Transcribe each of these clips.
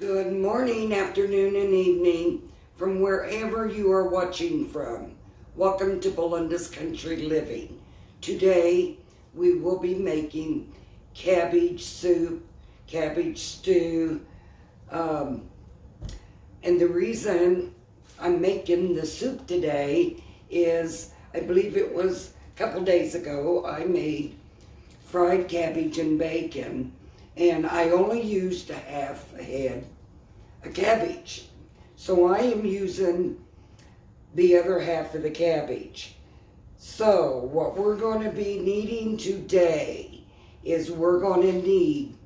Good morning, afternoon, and evening from wherever you are watching from. Welcome to Belinda's Country Living. Today we will be making cabbage soup, cabbage stew, and the reason I'm making the soup today is I believe it was a couple days ago I made fried cabbage and bacon, and I only used a half a head of cabbage. So I am using the other half of the cabbage. So what we're going to be needing today is we're going to need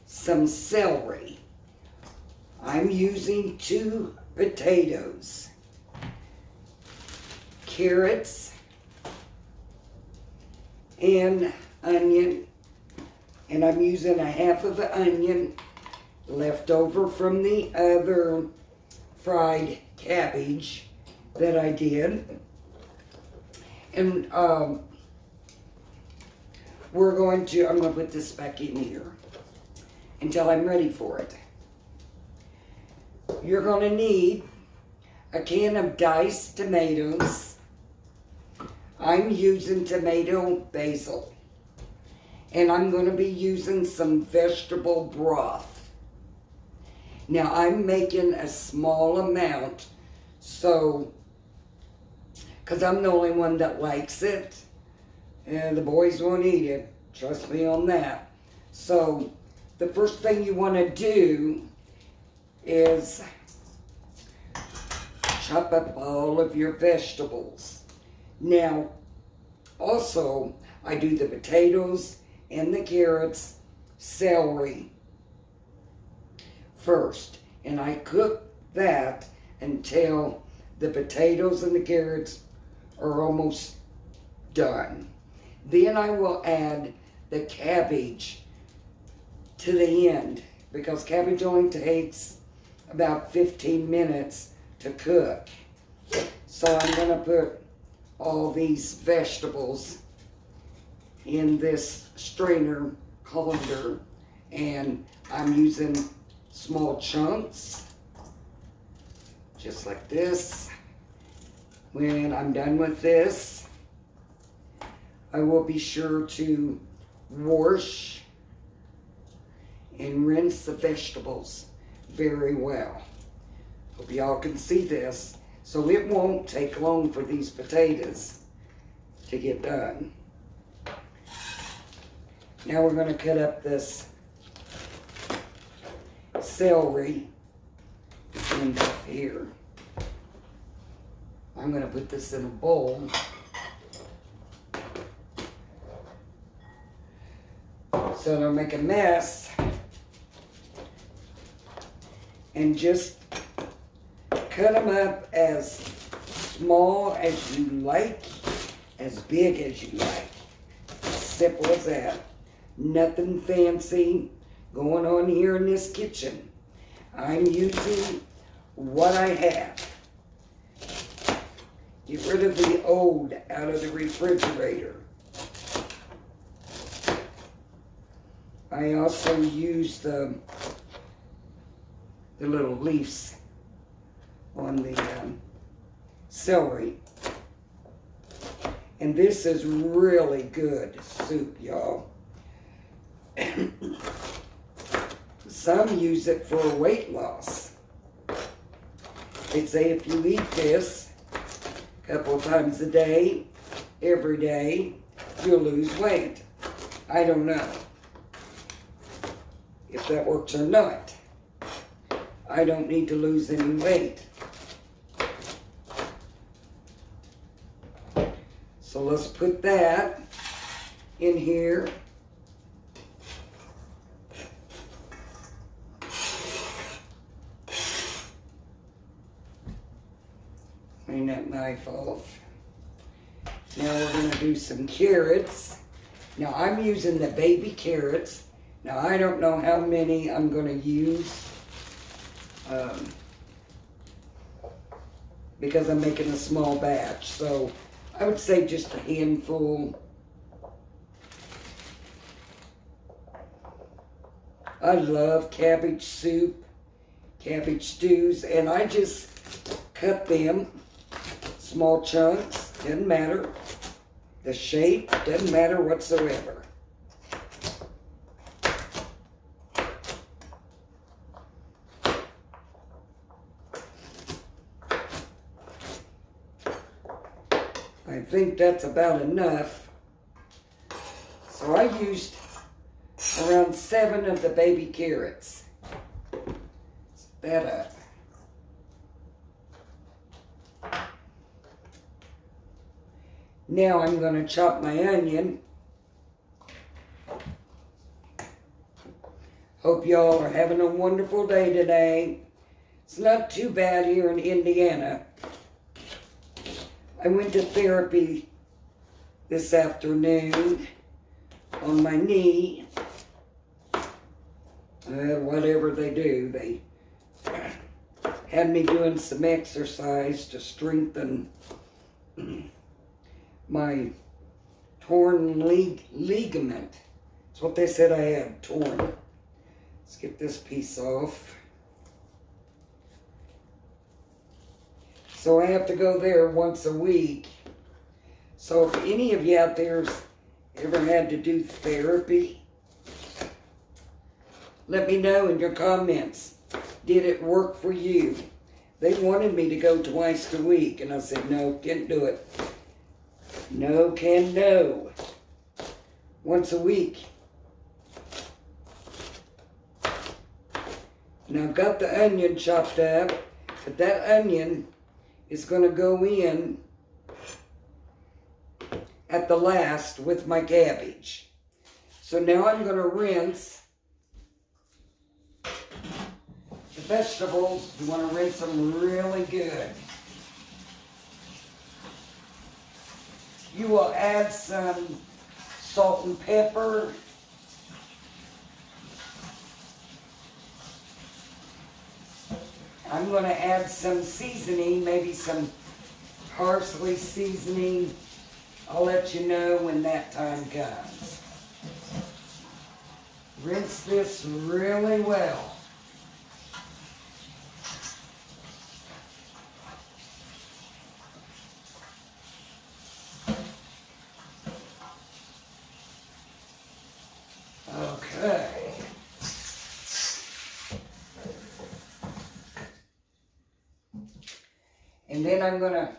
some celery. I'm using 2 potatoes, carrots, and onion, and I'm using a half of an onion left over from the other fried cabbage that I did. And I'm going to put this back in here until I'm ready for it. You're going to need a can of diced tomatoes. I'm using tomato basil. And I'm going to be using some vegetable broth. Now I'm making a small amount, so, because I'm the only one that likes it, and the boys won't eat it, trust me on that. So the first thing you want to do is chop up all of your vegetables. Now, also, I do the potatoes and the carrots, celery first, and I cook that until the potatoes and the carrots are almost done. Then I will add the cabbage to the end, because cabbage only takes about 15 minutes to cook. So I'm going to put all these vegetables in this strainer colander, and I'm using small chunks just like this. When I'm done with this, I will be sure to wash and rinse the vegetables very well. Hope y'all can see this. So it won't take long for these potatoes to get done. Now we're going to cut up this celery and up here. I'm going to put this in a bowl. So don't make a mess. And just cut them up as small as you like, as big as you like. Simple as that. Nothing fancy going on here in this kitchen. I'm using what I have. Get rid of the old out of the refrigerator. I also use the little leaves on the celery. And this is really good soup, y'all. Some use it for weight loss. They say if you eat this a couple times a day, every day, you'll lose weight. I don't know if that works or not. I don't need to lose any weight. So let's put that in here. Clean that knife off. Now we're going to do some carrots. Now I'm using the baby carrots. Now I don't know how many I'm going to use because I'm making a small batch. So I would say just a handful. I love cabbage soup. cabbage stews, and I just cut them small chunks. Doesn't matter. The shape doesn't matter whatsoever. I think that's about enough. So I used around 7 of the baby carrots. Set that up. Now I'm going to chop my onion. Hope y'all are having a wonderful day today. It's not too bad here in Indiana. I went to therapy this afternoon on my knee. Whatever they do, they had me doing some exercise to strengthen my torn ligament. That's what they said I had, torn. Let's get this piece off. So I have to go there once a week. So if any of you out there's ever had to do therapy, let me know in your comments. Did it work for you? They wanted me to go twice a week, and I said, no, can't do it. No can no. Once a week. Now I've got the onion chopped up, but that onion is going to go in at the last with my cabbage. So now I'm going to rinse the vegetables. You want to rinse them really good. You will add some salt and pepper. I'm going to add some seasoning, maybe some parsley seasoning. I'll let you know when that time comes. Rinse this really well. Okay. And then I'm going to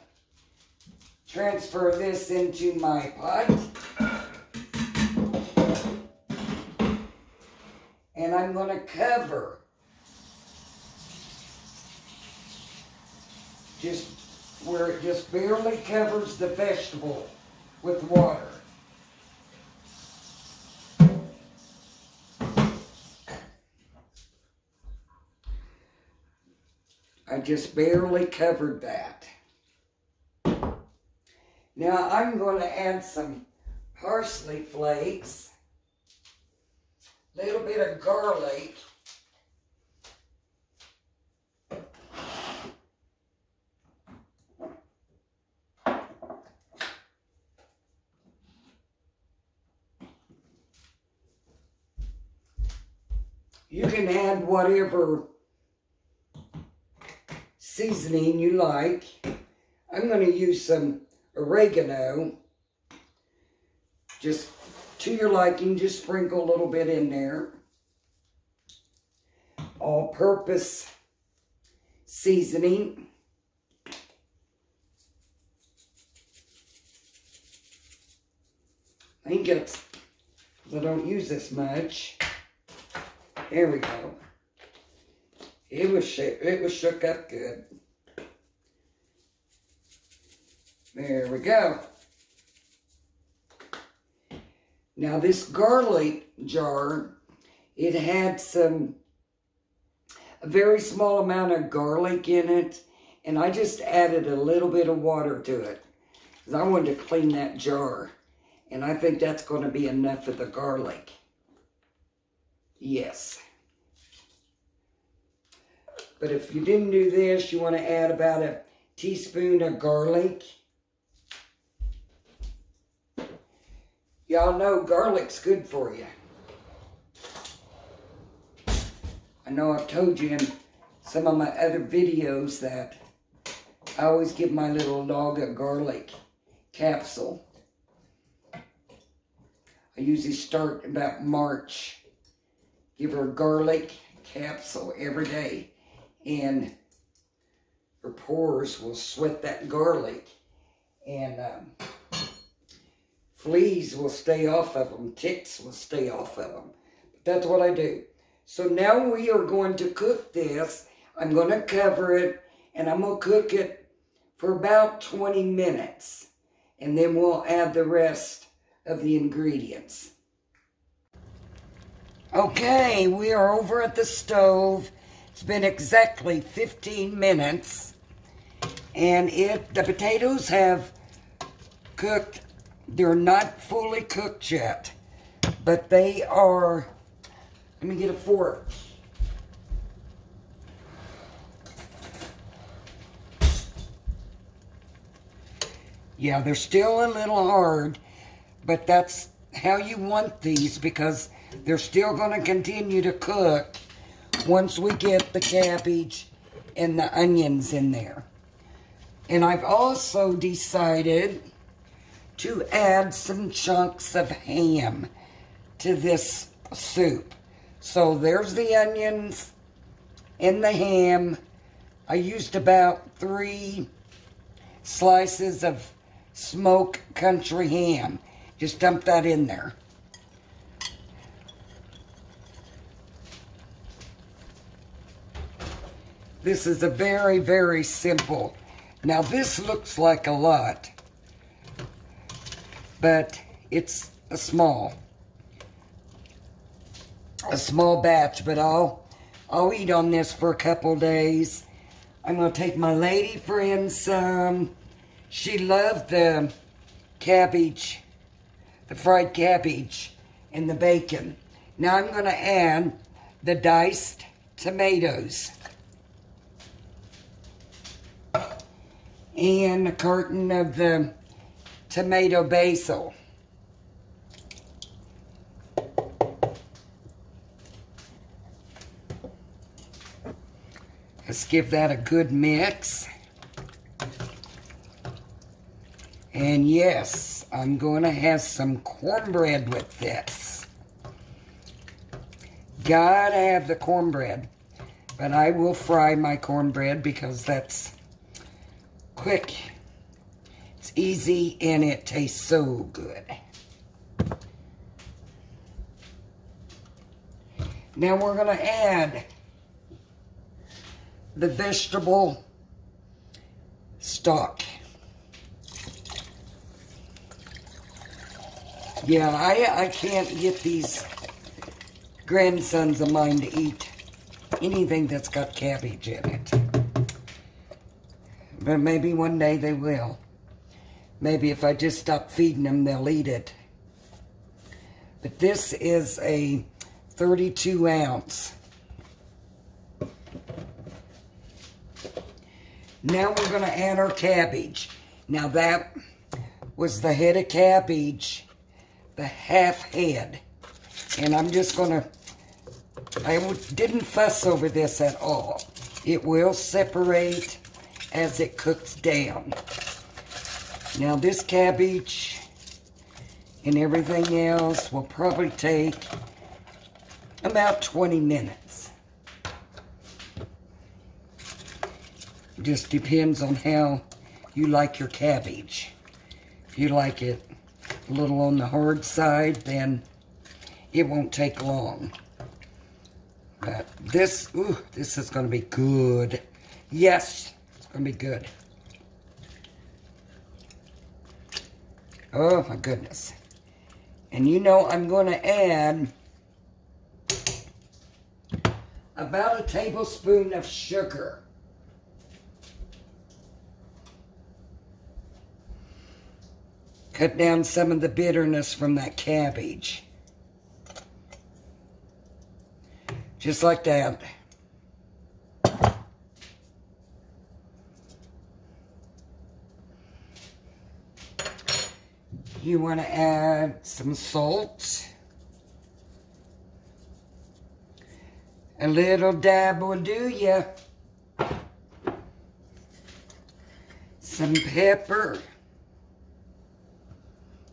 transfer this into my pot. And I'm going to cover just where it just barely covers the vegetable with water. I just barely covered that. Now I'm going to add some parsley flakes, a little bit of garlic, you can add whatever seasoning you like. I'm going to use some oregano, just to your liking, just sprinkle a little bit in there. All-purpose seasoning. I think it's, I don't use this much. There we go. It was shook up good. There we go. Now this garlic jar, it had a very small amount of garlic in it, and I just added a little bit of water to it because I wanted to clean that jar, and I think that's going to be enough of the garlic. Yes. But if you didn't do this, you want to add about a teaspoon of garlic. Y'all know garlic's good for you. I know I've told you in some of my other videos that I always give my little dog a garlic capsule. I usually start about March. Give her a garlic capsule every day. And her pores will sweat that garlic. And fleas will stay off of them. Ticks will stay off of them. But that's what I do. So now we are going to cook this. I'm going to cover it. And I'm going to cook it for about 20 minutes. And then we'll add the rest of the ingredients. Okay, we are over at the stove. It's been exactly 15 minutes. And the potatoes have cooked. They're not fully cooked yet. But they are, let me get a fork. Yeah, they're still a little hard, but that's how you want these because they're still going to continue to cook once we get the cabbage and the onions in there. And I've also decided to add some chunks of ham to this soup. So there's the onions and the ham. I used about 3 slices of smoked country ham. Just dump that in there. This is a very, very simple. Now this looks like a lot, but it's a small batch, but I'll eat on this for a couple days. I'm going to take my lady friend some. She loved the cabbage, the fried cabbage and the bacon. Now I'm going to add the diced tomatoes. And a carton of the tomato basil. Let's give that a good mix. And yes, I'm going to have some cornbread with this. Gotta have the cornbread. But I will fry my cornbread because that's quick. It's easy and it tastes so good. Now we're going to add the vegetable stock. Yeah, I can't get these grandsons of mine to eat anything that's got cabbage in it. But maybe one day they will. Maybe if I just stop feeding them, they'll eat it. But this is a 32 ounce. Now we're going to add our cabbage. Now that was the head of cabbage, the half head. And I'm just going to, I didn't fuss over this at all. It will separate as it cooks down. Now this cabbage and everything else will probably take about 20 minutes. Just depends on how you like your cabbage. If you like it a little on the hard side, then it won't take long. But this, ooh, this is going to be good. Yes, it's going to be good. Oh my goodness. And you know I'm going to add about a tablespoon of sugar. Cut down some of the bitterness from that cabbage. Just like that. You want to add some salt. A little dab will do ya. some pepper.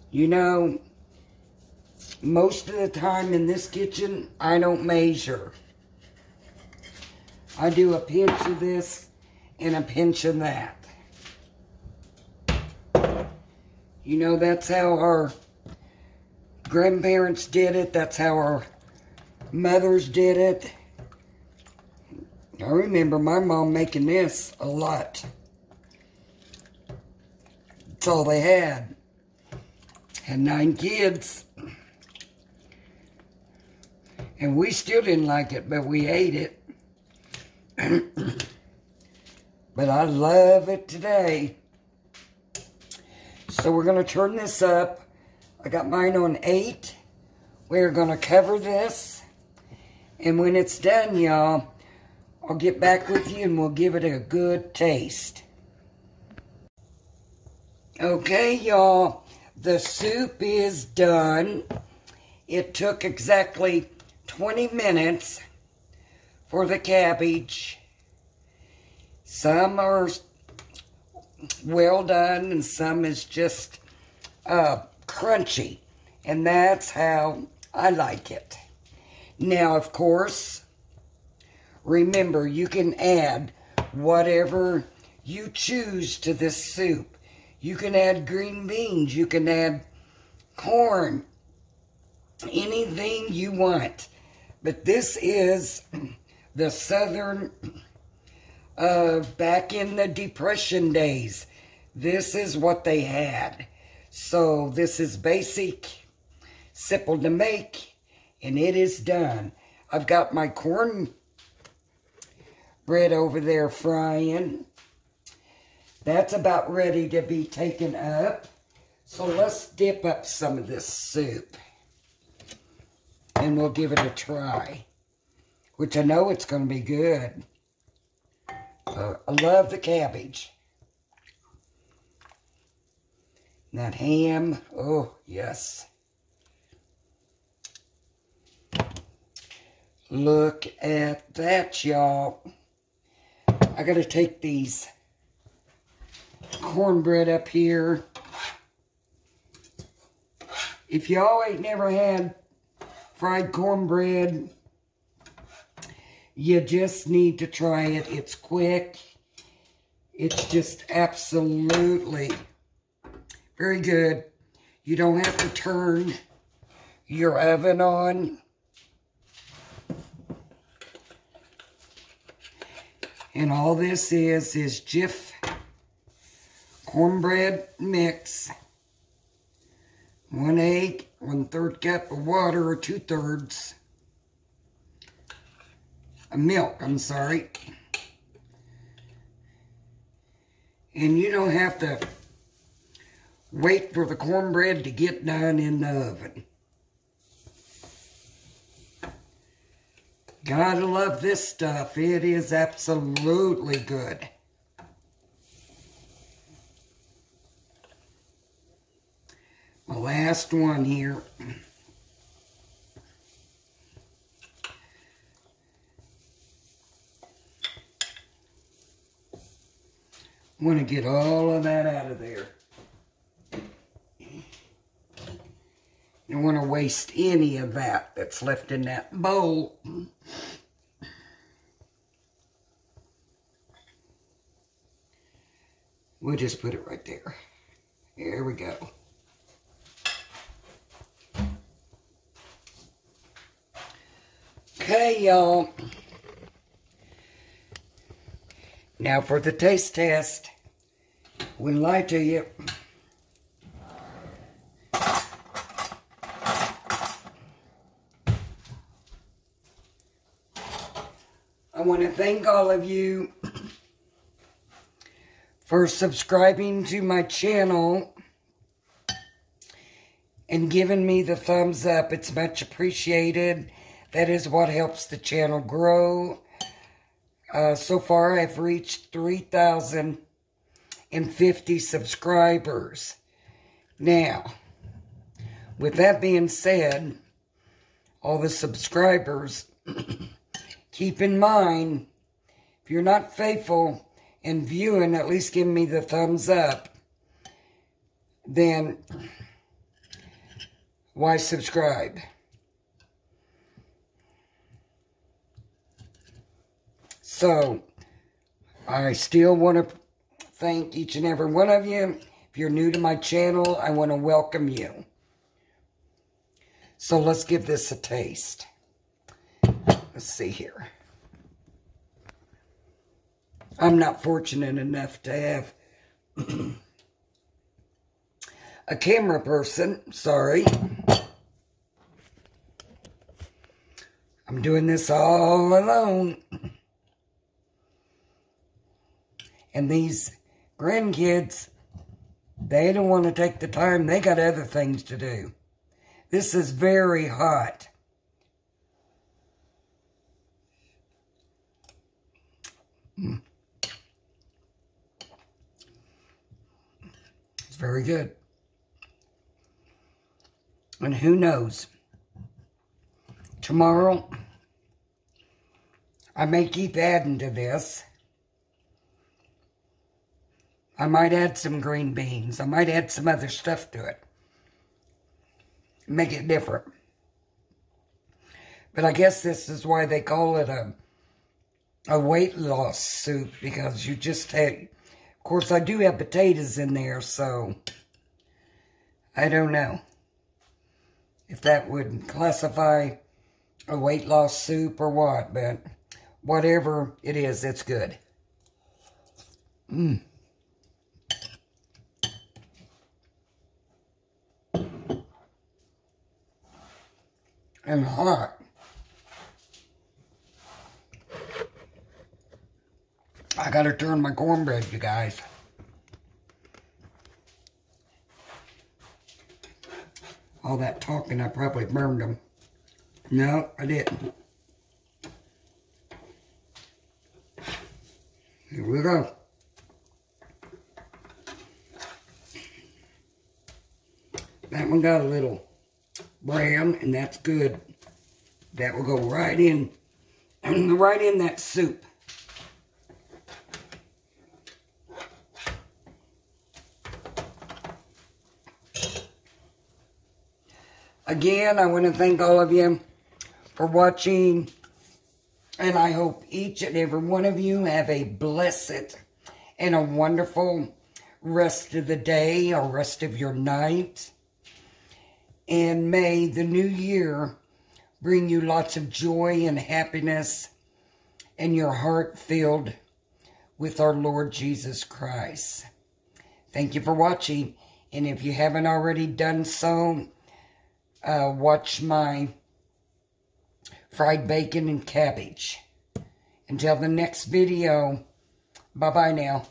You know, most of the time in this kitchen, I don't measure. I do a pinch of this and a pinch of that. You know, that's how our grandparents did it. That's how our mothers did it. I remember my mom making this a lot. That's all they had. Had 9 kids. And we still didn't like it, but we ate it. But I love it today. So we're going to turn this up. I got mine on 8. We're going to cover this. And when it's done, y'all, I'll get back with you and we'll give it a good taste. Okay, y'all. The soup is done. It took exactly 20 minutes for the cabbage. Some are well done and some is just crunchy. And that's how I like it. Now, of course, remember, you can add whatever you choose to this soup. You can add green beans. You can add corn. Anything you want. But this is the Southern, back in the Depression days. This is what they had. So this is basic, simple to make, and it is done. I've got my corn bread over there frying. That's about ready to be taken up. So let's dip up some of this soup. And we'll give it a try. Which I know it's going to be good. I love the cabbage. That ham. Oh, yes. Look at that, y'all. I got to take these cornbread up here. If y'all ain't never had fried cornbread, you just need to try it. It's quick. It's just absolutely very good. You don't have to turn your oven on. And all this is Jif cornbread mix. 1 egg, 1/3 cup of water, or 2/3 milk, I'm sorry. And you don't have to wait for the cornbread to get done in the oven. Gotta love this stuff. It is absolutely good. My last one here. Want to get all of that out of there. Don't want to waste any of that that's left in that bowl. We'll just put it right there. There we go. Okay, y'all. Now for the taste test. Wouldn't lie to you. I want to thank all of you for subscribing to my channel and giving me the thumbs up. It's much appreciated. That is what helps the channel grow. So far, I've reached 3,050 subscribers. Now, with that being said, all the subscribers, keep in mind, if you're not faithful and viewing, at least give me the thumbs up, then why subscribe? So, I still want to thank each and every one of you. If you're new to my channel, I want to welcome you. So let's give this a taste. Let's see here. I'm not fortunate enough to have a camera person. Sorry. I'm doing this all alone. And these grandkids, they don't want to take the time. They got other things to do. This is very hot. It's very good. And who knows? Tomorrow, I may keep adding to this. I might add some green beans. I might add some other stuff to it. Make it different. But I guess this is why they call it a weight loss soup. Because you just take... Of course, I do have potatoes in there, so... I don't know if that would classify a weight loss soup or what. But whatever it is, it's good. Mmm. And hot. I gotta turn my cornbread, you guys. All that talking, I probably burned them. No, I didn't. Here we go. That one got a little brown, and that's good. That will go right in that soup. Again, I want to thank all of you for watching, and I hope each and every one of you have a blessed and a wonderful rest of the day or rest of your night. And may the new year bring you lots of joy and happiness and your heart filled with our Lord Jesus Christ. Thank you for watching. And if you haven't already done so, watch my fried bacon and cabbage. Until the next video, bye-bye now.